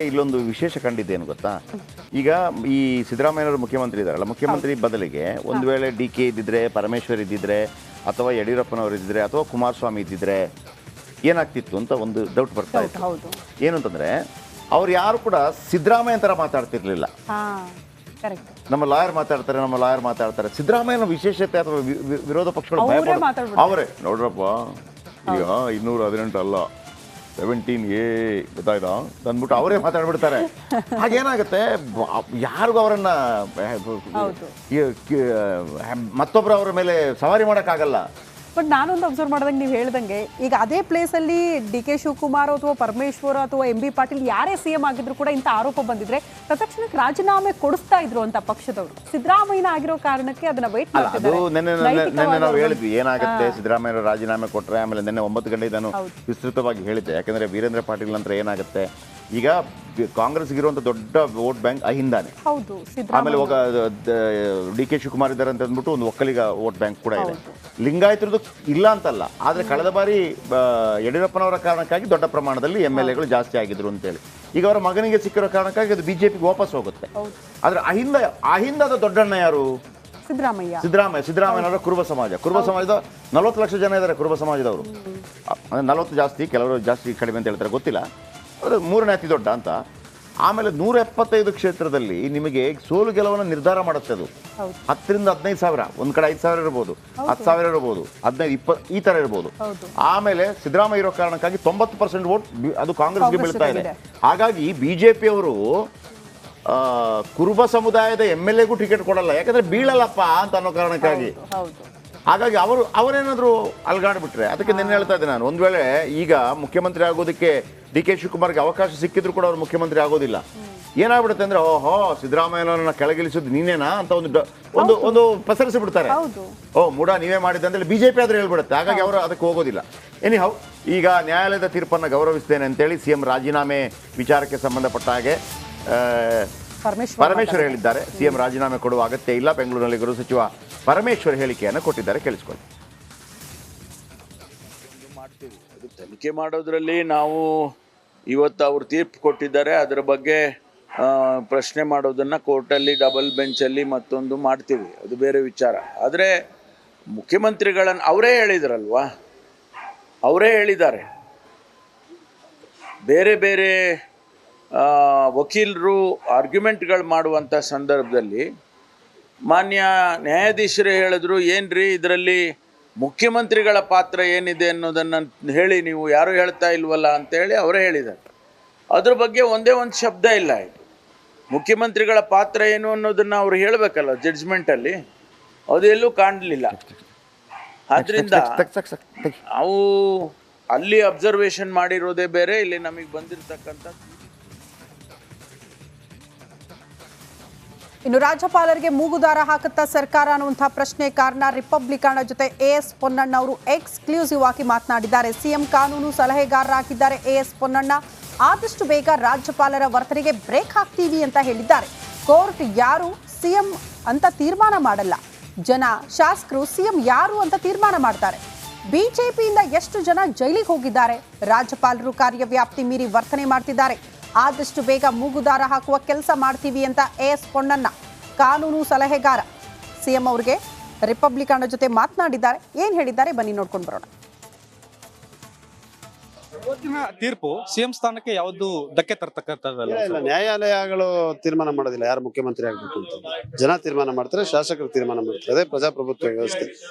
ಇಲ್ಲೊಂದು ವಿಶೇಷ ಕಂಡಿದೆ ಏನು ಗೊತ್ತಾ, ಈಗ ಈ ಸಿದ್ದರಾಮಯ್ಯನವರು ಮುಖ್ಯಮಂತ್ರಿ ಇದ್ದಾರಲ್ಲ, ಮುಖ್ಯಮಂತ್ರಿ ಬದಲಿಗೆ ಒಂದು ವೇಳೆ ಡಿ ಕೆ ಇದ್ದಿದ್ರೆ, ಪರಮೇಶ್ವರ್ ಇದ್ದಿದ್ರೆ, ಅಥವಾ ಯಡಿಯೂರಪ್ಪನವರು ಇದ್ದಿದ್ರೆ, ಅಥವಾ ಕುಮಾರಸ್ವಾಮಿ ಇದ್ದಿದ್ರೆ ಏನಾಗ್ತಿತ್ತು ಅಂತ ಒಂದು ಡೌಟ್ ಬರ್ತಾ ಇತ್ತು. ಏನು ಅಂತಂದ್ರೆ ಅವ್ರು ಯಾರು ಕೂಡ ಸಿದ್ದರಾಮಯ್ಯ ಥರ ಮಾತಾಡ್ತಿರ್ಲಿಲ್ಲ. ನಮ್ಮ ಲಾಯರ್ ಮಾತಾಡ್ತಾರೆ, ಸಿದ್ದರಾಮಯ್ಯನ ವಿಶೇಷತೆ ಅಥವಾ ವಿರೋಧ ಪಕ್ಷಗಳು ಅವರೇ ನೋಡ್ರಪ್ಪ, ಈಗ 218 ಅಲ್ಲ 17A ಗೊತ್ತಾಯ್ತಾ ಅಂದ್ಬಿಟ್ಟು ಅವರೇ ಮಾತಾಡ್ಬಿಡ್ತಾರೆ. ಹಾಗೇನಾಗುತ್ತೆ, ಯಾರಿಗೂ ಅವರನ್ನ ಮತ್ತೊಬ್ಬರು ಅವರ ಮೇಲೆ ಸವಾರಿ ಮಾಡೋಕ್ಕಾಗಲ್ಲ. ಬಟ್ ನಾನೊಂದು ಅಬ್ಸರ್ವ್ ಮಾಡಿದಂಗೆ ನೀವು ಹೇಳ್ದಂಗೆ ಈಗ ಅದೇ ಪ್ಲೇಸಲ್ಲಿ ಡಿ ಕೆ ಶಿವಕುಮಾರ್ ಅಥವಾ ಪರಮೇಶ್ವರ್ ಅಥವಾ ಎಂ ಬಿ ಪಾಟೀಲ್ ಯಾರೇ ಸಿಎಂ ಆಗಿದ್ರು ಕೂಡ ಇಂಥ ಆರೋಪ ಬಂದಿದ್ರೆ ತಕ್ಷಣಕ್ಕೆ ರಾಜೀನಾಮೆ ಕೊಡಿಸ್ತಾ ಇದ್ರು ಅಂತ ಪಕ್ಷದವರು. ಸಿದ್ದರಾಮಯ್ಯನ ಆಗಿರೋ ಕಾರಣಕ್ಕೆ ಅದನ್ನ ವೇಟ್ ಮಾಡ್ತಿದ್ದಾರೆ. ನೆನ್ನೆ ನಾವು ಹೇಳಿದ್ವಿ ಏನಾಗುತ್ತೆ ಸಿದ್ದರಾಮಯ್ಯ ರಾಜೀನಾಮೆ ಕೊಟ್ಟರೆ. ಆಮೇಲೆ ನಿನ್ನೆ 9 ಗಂಟೆ ನಾನು ವಿಸ್ತೃತವಾಗಿ ಹೇಳಿದ್ದೆ, ಯಾಕಂದ್ರೆ ವೀರೇಂದ್ರ ಪಾಟೀಲ್ ನಂತರ ಏನಾಗುತ್ತೆ, ಈಗ ಕಾಂಗ್ರೆಸ್ಗಿರುವಂಥ ದೊಡ್ಡ ವೋಟ್ ಬ್ಯಾಂಕ್ ಅಹಿಂದಾನೆ. ಆಮೇಲೆ ಡಿ ಕೆ ಶಿವಕುಮಾರ್ ಇದ್ದಾರೆ ಅಂತ ಅಂದ್ಬಿಟ್ಟು ಒಂದು ಒಕ್ಕಲಿಗ ವೋಟ್ ಬ್ಯಾಂಕ್ ಕೂಡ ಇದೆ. ಲಿಂಗಾಯತರದ್ದು ಇಲ್ಲ ಅಂತಲ್ಲ, ಆದರೆ ಕಳೆದ ಬಾರಿ ಯಡಿಯೂರಪ್ಪನವರ ಕಾರಣಕ್ಕಾಗಿ ದೊಡ್ಡ ಪ್ರಮಾಣದಲ್ಲಿ MLAಗಳು ಜಾಸ್ತಿ ಆಗಿದ್ರು ಅಂತೇಳಿ ಈಗ ಅವರ ಮಗನಿಗೆ ಸಿಕ್ಕಿರೋ ಕಾರಣಕ್ಕಾಗಿ ಅದು ಬಿಜೆಪಿಗೆ ವಾಪಸ್ ಹೋಗುತ್ತೆ. ಆದರೆ ಅಹಿಂದದ ದೊಡ್ಡಣ್ಣ ಯಾರು? ಸಿದ್ದರಾಮಯ್ಯನವರ ಕುರುಬ ಸಮಾಜದ 40 ಲಕ್ಷ ಜನ ಇದ್ದಾರೆ. ಕುರುಬ ಸಮಾಜದವರು 40 ಜಾಸ್ತಿ, ಕೆಲವರು ಜಾಸ್ತಿ ಕಡಿಮೆ ಅಂತ ಹೇಳ್ತಾರೆ, ಗೊತ್ತಿಲ್ಲ. ಅದು 3ನೇ ಅತಿ ದೊಡ್ಡ ಅಂತ. ಆಮೇಲೆ 175 ಕ್ಷೇತ್ರದಲ್ಲಿ ನಿಮಗೆ ಸೋಲು ಗೆಲುವನ್ನು ನಿರ್ಧಾರ ಮಾಡುತ್ತೆ. ಅದು 10 ರಿಂದ 15 ಸಾವಿರ, ಒಂದ್ ಕಡೆ 5,000 ಇರ್ಬೋದು, 10,000 ಇರ್ಬೋದು, 15, 20 ಈ ತರ ಇರ್ಬೋದು. ಆಮೇಲೆ ಸಿದ್ದರಾಮಯ್ಯ ಇರೋ ಕಾರಣಕ್ಕಾಗಿ 90% ವೋಟ್ ಅದು ಕಾಂಗ್ರೆಸ್ಗೆ ಬೀಳ್ತಾ ಇದೆ. ಹಾಗಾಗಿ ಬಿಜೆಪಿಯವರು ಕುರುಬ ಸಮುದಾಯದ MLAಗೂ ಟಿಕೆಟ್ ಕೊಡಲ್ಲ, ಯಾಕಂದ್ರೆ ಬೀಳಲ್ಲಪ್ಪ ಅಂತ ಅನ್ನೋ ಕಾರಣಕ್ಕಾಗಿ. ಹಾಗಾಗಿ ಅವರೇನಾದ್ರು ಅಲ್ಗಾಡ್ಬಿಟ್ರೆ, ಅದಕ್ಕೆ ನಿನ್ನೆ ಹೇಳ್ತಾ ಇದ್ದೆ ನಾನು, ಒಂದ್ ವೇಳೆ ಈಗ ಮುಖ್ಯಮಂತ್ರಿ ಆಗೋದಕ್ಕೆ ಡಿ ಕೆ ಶಿವಕುಮಾರ್ಗೆ ಅವಕಾಶ ಸಿಕ್ಕಿದ್ರು ಕೂಡ ಅವ್ರು ಮುಖ್ಯಮಂತ್ರಿ ಆಗೋದಿಲ್ಲ. ಏನಾಗ್ಬಿಡುತ್ತೆ ಅಂದ್ರೆ, ಓಹೋ ಸಿದ್ದರಾಮಯ್ಯನವ್ರನ್ನ ಕೆಳಗಿಳಿಸೋದು ನೀನೇನಾ ಅಂತ ಒಂದು ಪಸರಿಸಿ ಬಿಡ್ತಾರೆ. ಮೂಡ ನೀವೇ ಮಾಡಿದ್ದೆ ಅಂತೇಳಿ ಬಿಜೆಪಿ ಆದ್ರೆ ಹೇಳ್ಬಿಡುತ್ತೆ. ಹಾಗಾಗಿ ಅವರು ಅದಕ್ಕೆ ಹೋಗೋದಿಲ್ಲ. ಎನಿಹೌ, ಈಗ ನ್ಯಾಯಾಲಯದ ತೀರ್ಪನ್ನು ಗೌರವಿಸ್ತೇನೆ ಅಂತೇಳಿ CM ರಾಜೀನಾಮೆ ವಿಚಾರಕ್ಕೆ ಸಂಬಂಧಪಟ್ಟ ಹಾಗೆ ಪರಮೇಶ್ವರ್ ಹೇಳಿದ್ದಾರೆ. CM ರಾಜೀನಾಮೆ ಕೊಡುವ ಅಗತ್ಯ ಇಲ್ಲ. ಬೆಂಗಳೂರಿನಲ್ಲಿ ಗೃಹ ಸಚಿವ ಪರಮೇಶ್ವರ್ ಹೇಳಿಕೆಯನ್ನು ಕೊಟ್ಟಿದ್ದಾರೆ, ಕೇಳಿಸ್ಕೊಳ್ಳಿ. ತನಿಖೆ ಮಾಡೋದ್ರಲ್ಲಿ ನಾವು ಇವತ್ತು ಅವರು ತೀರ್ಪು ಕೊಟ್ಟಿದ್ದಾರೆ, ಅದರ ಬಗ್ಗೆ ಪ್ರಶ್ನೆ ಮಾಡೋದನ್ನ ಕೋರ್ಟಲ್ಲಿ ಡಬಲ್ ಬೆಂಚಲ್ಲಿ ಮತ್ತೊಂದು ಮಾಡ್ತೀವಿ, ಅದು ಬೇರೆ ವಿಚಾರ. ಆದರೆ ಮುಖ್ಯಮಂತ್ರಿಗಳನ್ನು ಅವರೇ ಹೇಳಿದ್ರಲ್ವಾ, ಅವರೇ ಹೇಳಿದ್ದಾರೆ, ಬೇರೆ ಬೇರೆ ವಕೀಲರು ಆರ್ಗ್ಯುಮೆಂಟ್ಗಳು ಮಾಡುವಂಥ ಸಂದರ್ಭದಲ್ಲಿ ಮಾನ್ಯ ನ್ಯಾಯಾಧೀಶರೇ ಹೇಳಿದ್ರು, ಏನ್ರಿ ಇದರಲ್ಲಿ ಮುಖ್ಯಮಂತ್ರಿಗಳ ಪಾತ್ರ ಏನಿದೆ ಅನ್ನೋದನ್ನು ಹೇಳಿ, ನೀವು ಯಾರು ಹೇಳ್ತಾ ಇಲ್ವಲ್ಲ ಅಂತೇಳಿ ಅವರೇ ಹೇಳಿದ್ದಾರೆ. ಅದ್ರ ಬಗ್ಗೆ ಒಂದೇ ಒಂದು ಶಬ್ದ ಇಲ್ಲ. ಮುಖ್ಯಮಂತ್ರಿಗಳ ಪಾತ್ರ ಏನು ಅನ್ನೋದನ್ನು ಅವ್ರು ಹೇಳಬೇಕಲ್ಲ ಜಡ್ಜ್ಮೆಂಟಲ್ಲಿ, ಅದು ಎಲ್ಲೂ ಕಾಣಲಿಲ್ಲ. ಆದ್ದರಿಂದ ಅವು ಅಲ್ಲಿ ಅಬ್ಸರ್ವೇಷನ್ ಮಾಡಿರೋದೇ ಬೇರೆ, ಇಲ್ಲಿ ನಮಗೆ ಬಂದಿರತಕ್ಕಂಥ. ಇನ್ನು ರಾಜ್ಯಪಾಲರಿಗೆ ಮೂಗುದಾರ ಹಾಕುತ್ತಾ ಸರ್ಕಾರ ಅನ್ನುವಂತಹ ಪ್ರಶ್ನೆ ಕಾರಣ ರಿಪಬ್ಲಿಕನ್ ಜೊತೆ AS ಪೊನ್ನಣ್ಣ ಅವರು ಎಕ್ಸ್ಕ್ಲೂಸಿವ್ ಆಗಿ ಮಾತನಾಡಿದ್ದಾರೆ. CM ಕಾನೂನು ಸಲಹೆಗಾರರಾಗಿದ್ದಾರೆ AS ಪೊನ್ನಣ್ಣ. ಆದಷ್ಟು ಬೇಗ ರಾಜ್ಯಪಾಲರ ವರ್ತನೆಗೆ ಬ್ರೇಕ್ ಹಾಕ್ತೀವಿ ಅಂತ ಹೇಳಿದ್ದಾರೆ. ಕೋರ್ಟ್ ಯಾರು CM ಅಂತ ತೀರ್ಮಾನ ಮಾಡಲ್ಲ, ಜನ ಶಾಸಕರು CM ಯಾರು ಅಂತ ತೀರ್ಮಾನ ಮಾಡ್ತಾರೆ. ಬಿಜೆಪಿಯಿಂದ ಎಷ್ಟು ಜನ ಜೈಲಿಗೆ ಹೋಗಿದ್ದಾರೆ, ರಾಜ್ಯಪಾಲರು ಕಾರ್ಯವ್ಯಾಪ್ತಿ ಮೀರಿ ವರ್ತನೆ ಮಾಡ್ತಿದ್ದಾರೆ. ಆದಷ್ಟು ಬೇಗ ಮೂಗುದಾರ ಹಾಕುವ ಕೆಲಸ ಮಾಡ್ತೀವಿ ಅಂತ AS ಪೊನ್ನಣ್ಣ ಕಾನೂನು ಸಲಹೆಗಾರ CM ಅವರಿಗೆ ರಿಪಬ್ಲಿಕನ್ ಜೊತೆ ಮಾತನಾಡಿದ್ದಾರೆ. ಏನ್ ಹೇಳಿದ್ದಾರೆ ಬನ್ನಿ ನೋಡ್ಕೊಂಡು ಬರೋಣ. ಇವತ್ತಿನ ತೀರ್ಪು CM ಸ್ಥಾನಕ್ಕೆ ಯಾವುದು ಧಕ್ಕೆ ತರ್ತಕ್ಕಂಥದ್ದಲ್ಲ. ನ್ಯಾಯಾಲಯಗಳು ತೀರ್ಮಾನ ಮಾಡೋದಿಲ್ಲ ಯಾರು ಮುಖ್ಯಮಂತ್ರಿ ಆಗ್ಬೇಕು ಅಂತ, ಜನ ತೀರ್ಮಾನ ಮಾಡ್ತಾರೆ, ಶಾಸಕರು ತೀರ್ಮಾನ ಮಾಡ್ತಾರೆ. ಅದೇ ಪ್ರಜಾಪ್ರಭುತ್ವ ವ್ಯವಸ್ಥೆ.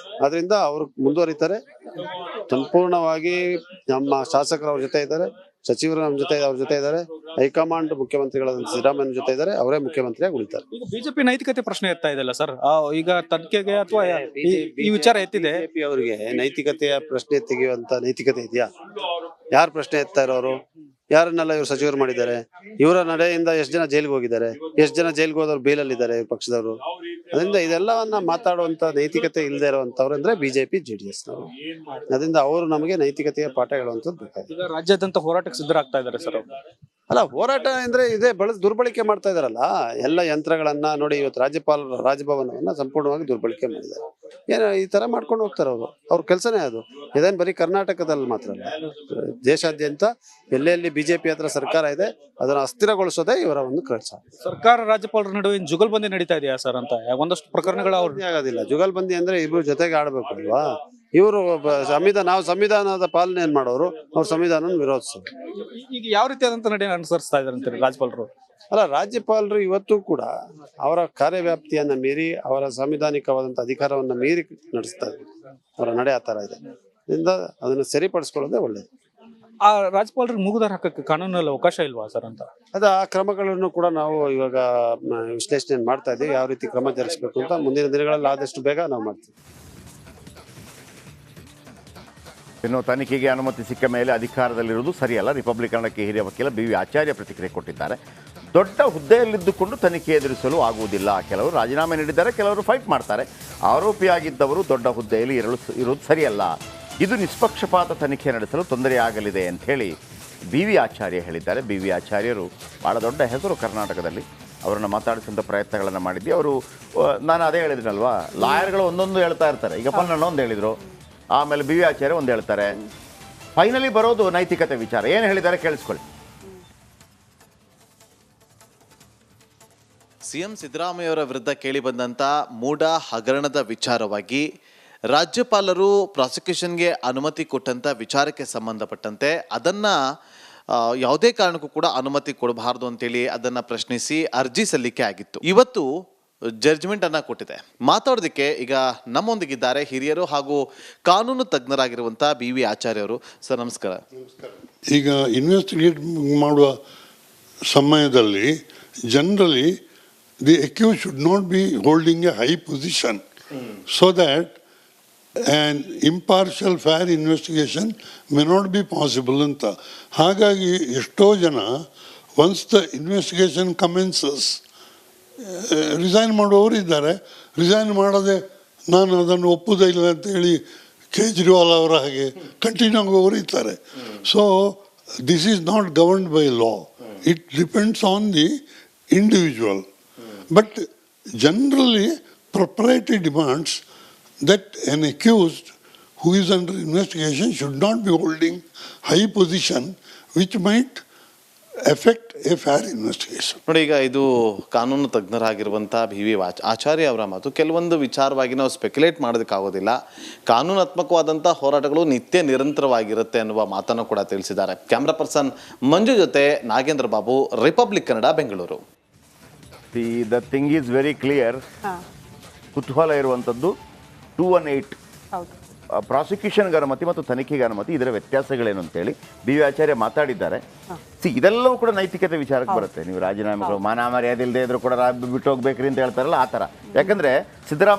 ಆದ್ರಿಂದ ಅವರು ಮುಂದುವರಿತಾರೆ. ಸಂಪೂರ್ಣವಾಗಿ ನಮ್ಮ ಶಾಸಕರು ಅವ್ರ ಜೊತೆ ಇದ್ದಾರೆ, ಸಚಿವರು ನಮ್ಮ ಜೊತೆ ಅವ್ರ ಜೊತೆ ಇದ್ದಾರೆ, ಹೈಕಮಾಂಡ್ ಮುಖ್ಯಮಂತ್ರಿಗಳಾದ ಸಿದ್ದರಾಮಯ್ಯ ಜೊತೆ ಇದ್ದಾರೆ, ಅವರೇ ಮುಖ್ಯಮಂತ್ರಿಯಾಗಿ ಉಳಿತಾರೆ. ಈಗ ಬಿಜೆಪಿ ನೈತಿಕತೆ ಪ್ರಶ್ನೆ ಎತ್ತಾ ಇದೆಯಲ್ಲ ಸರ್, ಈಗ ತನಿಖೆಗೆ ಅಥವಾ ಈ ವಿಚಾರ ಎತ್ತಿದೆ. ಬಿಜೆಪಿ ಅವರಿಗೆ ನೈತಿಕತೆಯ ಪ್ರಶ್ನೆ ತೆಗೆಯುವಂತ ನೈತಿಕತೆ ಇದೆಯಾ? ಯಾರು ಪ್ರಶ್ನೆ ಎತ್ತಾ ಇರೋರು? ಯಾರನ್ನೆಲ್ಲ ಇವ್ರು ಸಚಿವರು ಮಾಡಿದ್ದಾರೆ? ಇವರ ನಡೆಯಿಂದ ಎಷ್ಟು ಜನ ಜೈಲಿಗೆ ಹೋಗಿದ್ದಾರೆ? ಎಷ್ಟು ಜನ ಜೈಲಿಗೆ ಹೋದವ್ರು ಬೇಲಲ್ಲಿದ್ದಾರೆ ಪಕ್ಷದವರು? ಅದರಿಂದ ಇದೆಲ್ಲವನ್ನ ಮಾತಾಡುವಂತ ನೈತಿಕತೆ ಇಲ್ಲದೆ ಇರುವಂತವ್ರು ಅಂದ್ರೆ ಬಿಜೆಪಿ JDS ನವರು. ಅದರಿಂದ ಅವರು ನಮಗೆ ನೈತಿಕತೆಯ ಪಾಠ ಹೇಳುವಂತದ್ದು ಬೇಕಾಗಿದೆ. ಈಗ ರಾಜ್ಯಾದ್ಯಂತ ಹೋರಾಟಕ್ಕೆ ಸಿದ್ಧರಾಗ್ತಾ ಇದ್ದಾರೆ ಸರ್. ಅಲ್ಲ, ಹೋರಾಟ ಅಂದ್ರೆ ಇದೇ ದುರ್ಬಳಕೆ ಮಾಡ್ತಾ ಇದಾರಲ್ಲ ಎಲ್ಲ ಯಂತ್ರಗಳನ್ನ. ನೋಡಿ, ಇವತ್ತು ರಾಜ್ಯಪಾಲರ ರಾಜಭವನವನ್ನ ಸಂಪೂರ್ಣವಾಗಿ ದುರ್ಬಳಕೆ ಮಾಡಿದ್ದಾರೆ. ಏನೋ ಈ ತರ ಮಾಡ್ಕೊಂಡು ಹೋಗ್ತಾರೆ ಅವರು. ಅವ್ರ ಕೆಲಸನೇ ಅದು. ಇದೇನು ಬರೀ ಕರ್ನಾಟಕದಲ್ಲಿ ಮಾತ್ರ ಅಲ್ಲ, ದೇಶಾದ್ಯಂತ ಎಲ್ಲೆಲ್ಲಿ ಬಿಜೆಪಿ ಹತ್ರ ಸರ್ಕಾರ ಇದೆ ಅದನ್ನ ಅಸ್ಥಿರಗೊಳಿಸೋದೇ ಇವರ ಒಂದು ಕೆಲಸ. ಸರ್ಕಾರ ರಾಜ್ಯಪಾಲರ ನಡುವೆ ಜುಗಲ್ಬಂದಿ ನಡೀತಾ ಇದೆಯಾ ಸರ್ ಅಂತ ಒಂದಷ್ಟು ಪ್ರಕರಣಗಳು ಅವ್ರು ಆಗೋದಿಲ್ಲ. ಜುಗಲ್ಬಂದಿ ಅಂದ್ರೆ ಇಬ್ರು ಜೊತೆಗೆ ಆಡ್ಬೇಕು ಅಲ್ವಾ. ಇವರು ನಾವು ಸಂವಿಧಾನದ ಪಾಲನೆ ಮಾಡೋರು, ಅವ್ರ ಸಂವಿಧಾನ ವಿರೋಧಿಸೋದು. ಈಗ ಯಾವ ರೀತಿಯಾದಂತ ನಡೆ ಅನುಸರಿಸ್ತಾ ಇದಾರೆ ಅಂತೀರಿ ರಾಜ್ಯಪಾಲರು? ಅಲ್ಲ, ರಾಜ್ಯಪಾಲರು ಇವತ್ತು ಕೂಡ ಅವರ ಕಾರ್ಯವ್ಯಾಪ್ತಿಯನ್ನ ಮೀರಿ, ಅವರ ಸಾಂವಿಧಾನಿಕವಾದಂಥ ಅಧಿಕಾರವನ್ನ ಮೀರಿ ನಡೆಸ್ತಾ ಇದ್ದಾರೆ. ಅವರ ನಡೆ ಆ ತರ ಇದೆ. ಇದರಿಂದ ಅದನ್ನ ಸರಿಪಡಿಸ್ಕೊಳ್ಳೋದೇ ಒಳ್ಳೇದು. ಆ ರಾಜ್ಯಪಾಲರಿಗೆ ಮೂಗುದಾರ ಹಾಕಕ್ಕೆ ಕಾನೂನಲ್ಲಿ ಅವಕಾಶ ಇಲ್ವಾ ಸರ್ ಅಂತ? ಆ ಕ್ರಮಗಳನ್ನು ಕೂಡ ನಾವು ಇವಾಗ ವಿಶ್ಲೇಷಣೆ ಮಾಡ್ತಾ ಇದ್ದೀವಿ. ಯಾವ ರೀತಿ ಕ್ರಮ ಜರುಗಿಸಬೇಕು ಅಂತ ಮುಂದಿನ ದಿನಗಳಲ್ಲಿ ಆದಷ್ಟು ಬೇಗ ನಾವು ಮಾಡ್ತೀವಿ. ಇನ್ನು ತನಿಖೆಗೆ ಅನುಮತಿ ಸಿಕ್ಕ ಮೇಲೆ ಅಧಿಕಾರದಲ್ಲಿರುವುದು ಸರಿಯಲ್ಲ. ರಿಪಬ್ಲಿಕನ್ನಕ್ಕೆ ಹಿರಿಯ ವಕೀಲ BV ಆಚಾರ್ಯ ಪ್ರತಿಕ್ರಿಯೆ ಕೊಟ್ಟಿದ್ದಾರೆ. ದೊಡ್ಡ ಹುದ್ದೆಯಲ್ಲಿದ್ದುಕೊಂಡು ತನಿಖೆ ಎದುರಿಸಲು ಆಗುವುದಿಲ್ಲ. ಕೆಲವರು ರಾಜೀನಾಮೆ ನೀಡಿದ್ದಾರೆ, ಕೆಲವರು ಫೈಟ್ ಮಾಡ್ತಾರೆ. ಆರೋಪಿಯಾಗಿದ್ದವರು ದೊಡ್ಡ ಹುದ್ದೆಯಲ್ಲಿ ಇರುವುದು ಸರಿಯಲ್ಲ. ಇದು ನಿಷ್ಪಕ್ಷಪಾತ ತನಿಖೆ ನಡೆಸಲು ತೊಂದರೆಯಾಗಲಿದೆ ಅಂತ ಹೇಳಿ BV ಆಚಾರ್ಯ ಹೇಳಿದ್ದಾರೆ. BV ಆಚಾರ್ಯರು ಭಾಳ ದೊಡ್ಡ ಹೆಸರು ಕರ್ನಾಟಕದಲ್ಲಿ. ಅವರನ್ನು ಮಾತಾಡಿಸುವಂಥ ಪ್ರಯತ್ನಗಳನ್ನು ಮಾಡಿದ್ವಿ. ಅವರು ನಾನು ಅದೇ ಹೇಳಿದ್ನಲ್ವಾ, ಲಾಯರ್ಗಳು ಒಂದೊಂದು ಹೇಳ್ತಾ ಇರ್ತಾರೆ. ಈಗ ಪನ್ನಣ್ಣ ಒಂದು ಹೇಳಿದರು, ಆಮೇಲೆ BV ಆಚಾರ್ಯ ಒಂದು ಹೇಳ್ತಾರೆ. ಫೈನಲಿ ಬರೋದು ನೈತಿಕತೆ ವಿಚಾರ. ಏನು ಹೇಳಿದ್ದಾರೆ ಕೇಳಿಸ್ಕೊಳ್ಳಿ. ಸಿಎಂ ಸಿದ್ದರಾಮಯ್ಯವರ ವಿರುದ್ಧ ಕೇಳಿಬಂದಂಥ ಮೂಢ ಹಗರಣದ ವಿಚಾರವಾಗಿ ರಾಜ್ಯಪಾಲರು ಪ್ರಾಸಿಕ್ಯೂಷನ್ಗೆ ಅನುಮತಿ ಕೊಟ್ಟಂಥ ವಿಚಾರಕ್ಕೆ ಸಂಬಂಧಪಟ್ಟಂತೆ ಅದನ್ನು ಯಾವುದೇ ಕಾರಣಕ್ಕೂ ಕೂಡ ಅನುಮತಿ ಕೊಡಬಾರ್ದು ಅಂತೇಳಿ ಅದನ್ನು ಪ್ರಶ್ನಿಸಿ ಅರ್ಜಿ ಸಲ್ಲಿಕೆ ಆಗಿತ್ತು. ಇವತ್ತು ಜಡ್ಜ್ಮೆಂಟ್ ಅನ್ನ ಕೊಟ್ಟಿದೆ. ಮಾತಾಡೋದಕ್ಕೆ ಈಗ ನಮ್ಮೊಂದಿಗಿದ್ದಾರೆ ಹಿರಿಯರು ಹಾಗೂ ಕಾನೂನು ತಜ್ಞರಾಗಿರುವಂಥ BV ಆಚಾರ್ಯ ಅವರು. ಸರ್ ನಮಸ್ಕಾರ. ಈಗ ಇನ್ವೆಸ್ಟಿಗೇಟ್ ಮಾಡುವ ಸಮಯದಲ್ಲಿ generally the accused should not be holding a high position so that an impartial fair investigation may not be possible ಅಂತ. ಹಾಗಾಗಿ ಎಷ್ಟೋ ಜನ once the investigation commences resign ಮಾಡುವವರು ಇದ್ದಾರೆ. ರಿಸೈನ್ ಮಾಡದೆ ನಾನು ಅದನ್ನು ಒಪ್ಪುವುದೇ ಇಲ್ಲ ಅಂತೇಳಿ ಕೇಜ್ರಿವಾಲ್ ಅವರ ಹಾಗೆ ಕಂಟಿನ್ಯೂ ಆಗುವವರು ಇದ್ದಾರೆ. So this is not governed by law. It depends on the individual. But generally propriety demands that an accused who is under investigation should not be holding high position which might affect a fair investigation. ನೋಡಿ, ಈಗ ಇದು ಕಾನೂನು ತಜ್ಞರಾಗಿರುವಂಥ BV ಆಚಾರ್ಯ ಅವರ ಮಾತು. ಕೆಲವೊಂದು ವಿಚಾರವಾಗಿ ನಾವು speculate ಮಾಡೋದಕ್ಕಾಗೋದಿಲ್ಲ. ಕಾನೂನಾತ್ಮಕವಾದಂಥ ಹೋರಾಟಗಳು ನಿತ್ಯ ನಿರಂತರವಾಗಿರುತ್ತೆ ಅನ್ನುವ ಮಾತನ್ನು ಕೂಡ ತಿಳಿಸಿದ್ದಾರೆ. ಕ್ಯಾಮ್ರಾ ಪರ್ಸನ್ ಮಂಜು ಜೊತೆ Nagendra Babu, republic Kannada, Bengaluru. The thing is very clear. ಕುತೂಹಲ ಇರುವಂಥದ್ದು 218 ಪ್ರಾಸಿಕ್ಯೂಷನ್ಗೆ ಅನುಮತಿ ಮತ್ತು ತನಿಖೆಗೆ ಅನುಮತಿ, ಇದರ ವ್ಯತ್ಯಾಸಗಳೇನು ಅಂತೇಳಿ BV ಆಚಾರ್ಯ ಮಾತಾಡಿದ್ದಾರೆ. ಇದೆಲ್ಲವೂ ಕೂಡ ನೈತಿಕತೆ ವಿಚಾರಕ್ಕೆ ಬರುತ್ತೆ. ನೀವು ರಾಜೀನಾಮೆಗಳು ಮಾನ ಮರ್ಯಾದೆ ಇಲ್ಲದೆ ಇದ್ರೂ ಕೂಡ ಬಿಟ್ಟು ಹೋಗ್ಬೇಕ್ರಿ ಅಂತ ಹೇಳ್ತಾರಲ್ಲ, ಆ ಥರ. ಯಾಕಂದರೆ ಸಿದ್ದರಾಮಯ್ಯ